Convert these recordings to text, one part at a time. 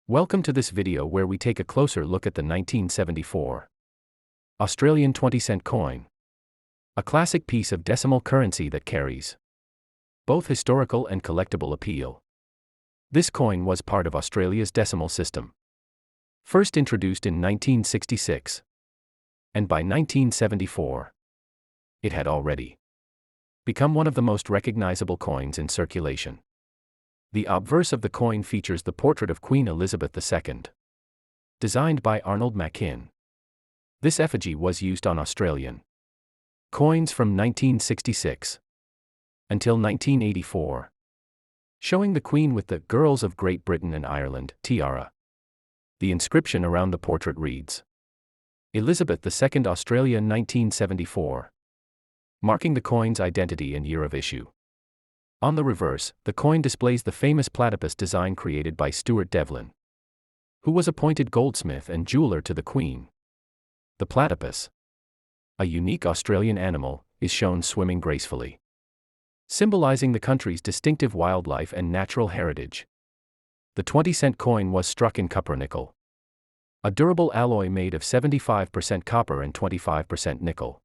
Welcome to this video where we take a closer look at the 1974 Australian 20-cent coin. A classic piece of decimal currency that carries both historical and collectible appeal. This coin was part of Australia's decimal system, first introduced in 1966. And by 1974, it had already become one of the most recognizable coins in circulation. The obverse of the coin features the portrait of Queen Elizabeth II, designed by Arnold Machin. This effigy was used on Australian coins from 1966 until 1984, showing the Queen with the Girls of Great Britain and Ireland tiara. The inscription around the portrait reads, Elizabeth II Australia 1974, marking the coin's identity and year of issue. On the reverse, the coin displays the famous platypus design created by Stuart Devlin, who was appointed goldsmith and jeweler to the Queen. The platypus, a unique Australian animal, is shown swimming gracefully, symbolizing the country's distinctive wildlife and natural heritage. The 20-cent coin was struck in copper-nickel, a durable alloy made of 75% copper and 25% nickel,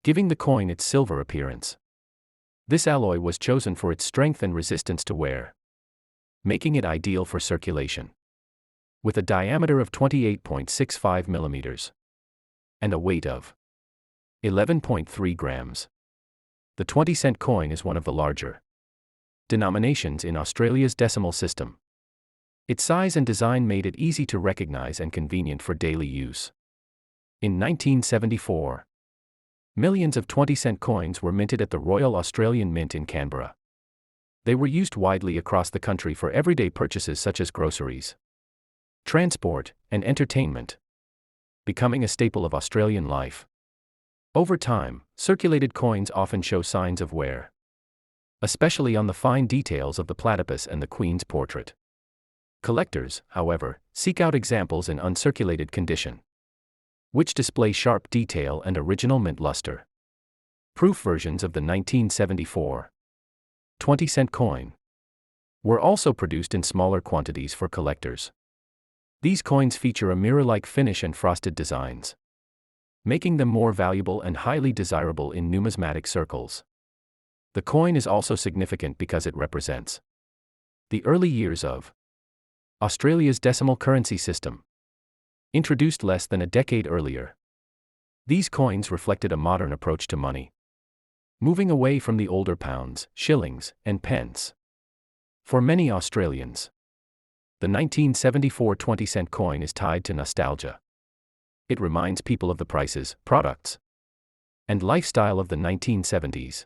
giving the coin its silver appearance. This alloy was chosen for its strength and resistance to wear, making it ideal for circulation. With a diameter of 28.65 millimeters and a weight of 11.3 grams, the 20-cent coin is one of the larger denominations in Australia's decimal system. Its size and design made it easy to recognize and convenient for daily use. In 1974, millions of 20-cent coins were minted at the Royal Australian Mint in Canberra. They were used widely across the country for everyday purchases such as groceries, transport, and entertainment, becoming a staple of Australian life. Over time, circulated coins often show signs of wear, especially on the fine details of the platypus and the Queen's portrait. Collectors, however, seek out examples in uncirculated condition, which display sharp detail and original mint luster. Proof versions of the 1974 20-cent coin were also produced in smaller quantities for collectors. These coins feature a mirror-like finish and frosted designs, making them more valuable and highly desirable in numismatic circles. The coin is also significant because it represents the early years of Australia's decimal currency system, introduced less than a decade earlier. These coins reflected a modern approach to money, moving away from the older pounds, shillings, and pence. For many Australians, the 1974 20-cent coin is tied to nostalgia. It reminds people of the prices, products, and lifestyle of the 1970s,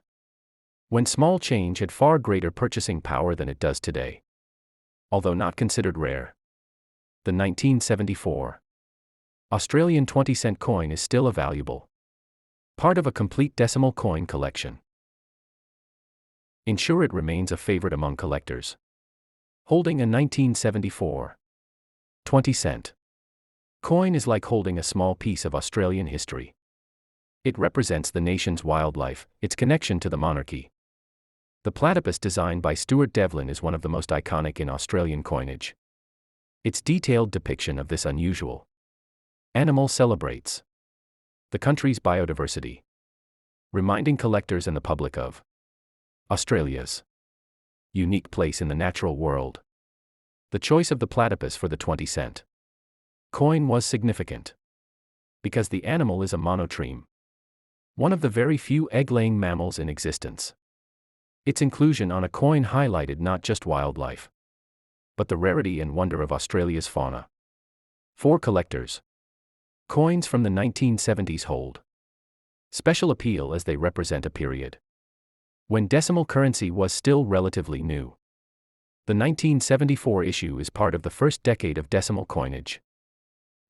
when small change had far greater purchasing power than it does today. Although not considered rare, the 1974 Australian 20-cent coin is still a valuable part of a complete decimal coin collection. Ensure it remains a favorite among collectors. Holding a 1974 20-cent coin is like holding a small piece of Australian history. It represents the nation's wildlife, its connection to the monarchy. The platypus designed by Stuart Devlin is one of the most iconic in Australian coinage. Its detailed depiction of this unusual animal celebrates the country's biodiversity, reminding collectors and the public of Australia's unique place in the natural world. The choice of the platypus for the 20-cent coin was significant because the animal is a monotreme, one of the very few egg-laying mammals in existence. Its inclusion on a coin highlighted not just wildlife, but the rarity and wonder of Australia's fauna. For collectors, coins from the 1970s hold special appeal as they represent a period when decimal currency was still relatively new. The 1974 issue is part of the first decade of decimal coinage,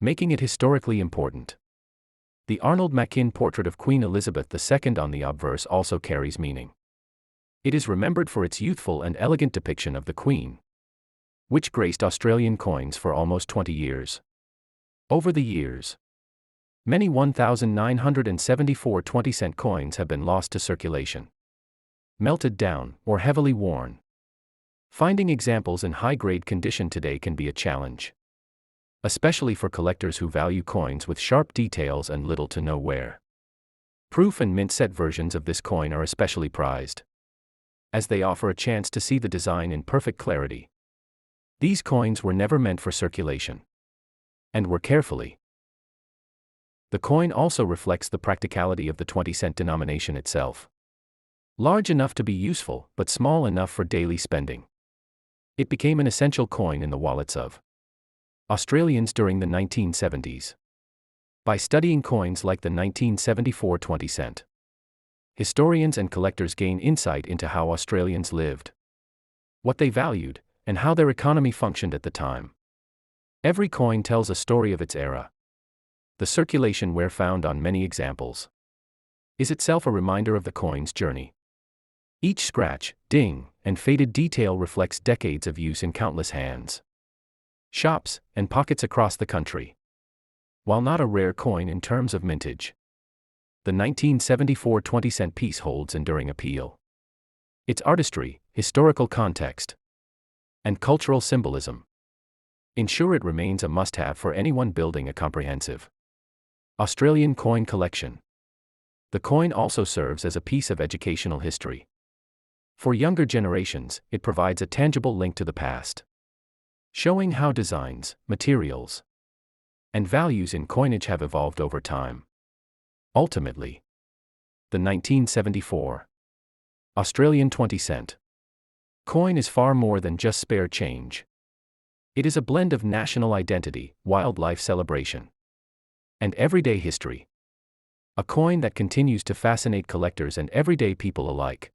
making it historically important. The Arnold Machin portrait of Queen Elizabeth II on the obverse also carries meaning. It is remembered for its youthful and elegant depiction of the Queen, which graced Australian coins for almost 20 years. Over the years, many 1,974 20-cent coins have been lost to circulation, melted down, or heavily worn. Finding examples in high-grade condition today can be a challenge, especially for collectors who value coins with sharp details and little to no wear. Proof and mint set versions of this coin are especially prized, as they offer a chance to see the design in perfect clarity. These coins were never meant for circulation, and were carefully. The coin also reflects the practicality of the 20-cent denomination itself. Large enough to be useful, but small enough for daily spending. It became an essential coin in the wallets of Australians during the 1970s. By studying coins like the 1974 20-cent, historians and collectors gain insight into how Australians lived, what they valued, and how their economy functioned at the time. Every coin tells a story of its era. The circulation wear found on many examples is itself a reminder of the coin's journey. Each scratch, ding, and faded detail reflects decades of use in countless hands, shops, and pockets across the country. While not a rare coin in terms of mintage, the 1974 20-cent piece holds enduring appeal. Its artistry, historical context, and cultural symbolism ensure it remains a must-have for anyone building a comprehensive Australian coin collection. The coin also serves as a piece of educational history. For younger generations, it provides a tangible link to the past, showing how designs, materials, and values in coinage have evolved over time. Ultimately, the 1974 Australian 20-cent coin is far more than just spare change. It is a blend of national identity, wildlife celebration, and everyday history. A coin that continues to fascinate collectors and everyday people alike.